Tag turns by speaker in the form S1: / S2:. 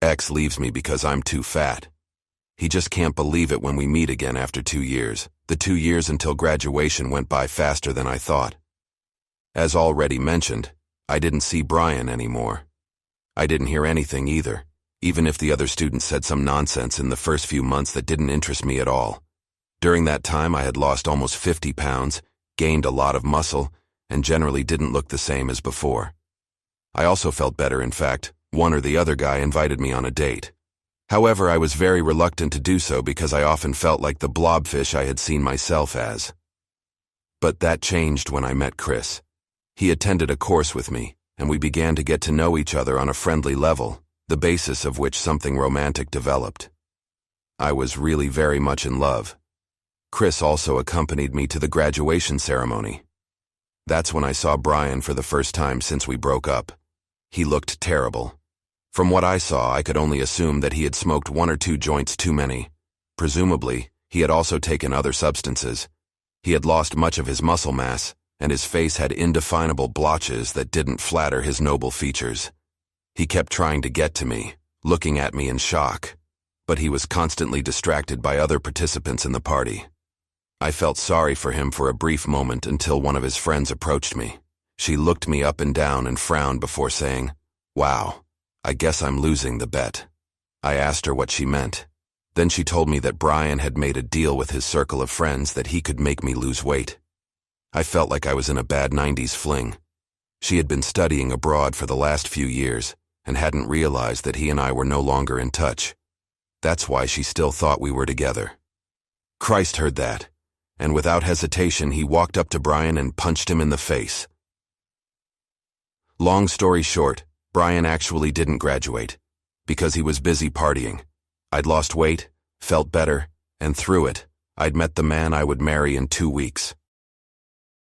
S1: X leaves me because I'm too fat. He just can't believe it when we meet again after 2 years. The 2 years until graduation went by faster than I thought. As already mentioned, I didn't see Brian anymore. I didn't hear anything either, even if the other students said some nonsense in the first few months that didn't interest me at all. During that time, I had lost almost 50 pounds, gained a lot of muscle, and generally didn't look the same as before. I also felt better, in fact. One or the other guy invited me on a date. However, I was very reluctant to do so because I often felt like the blobfish I had seen myself as. But that changed when I met Chris. He attended a course with me, and we began to get to know each other on a friendly level, the basis of which something romantic developed. I was really very much in love. Chris also accompanied me to the graduation ceremony. That's when I saw Brian for the first time since we broke up. He looked terrible. From what I saw, I could only assume that he had smoked 1 or 2 joints too many. Presumably, he had also taken other substances. He had lost much of his muscle mass, and his face had indefinable blotches that didn't flatter his noble features. He kept trying to get to me, looking at me in shock, but he was constantly distracted by other participants in the party. I felt sorry for him for a brief moment until one of his friends approached me. She looked me up and down and frowned before saying, "Wow, I guess I'm losing the bet." I asked her what she meant. Then she told me that Brian had made a deal with his circle of friends that he could make me lose weight. I felt like I was in a bad 90s fling. She had been studying abroad for the last few years and hadn't realized that he and I were no longer in touch. That's why she still thought we were together. Christ heard that, and without hesitation he walked up to Brian and punched him in the face. Long story short, Brian actually didn't graduate, because he was busy partying. I'd lost weight, felt better, and through it, I'd met the man I would marry in 2 weeks.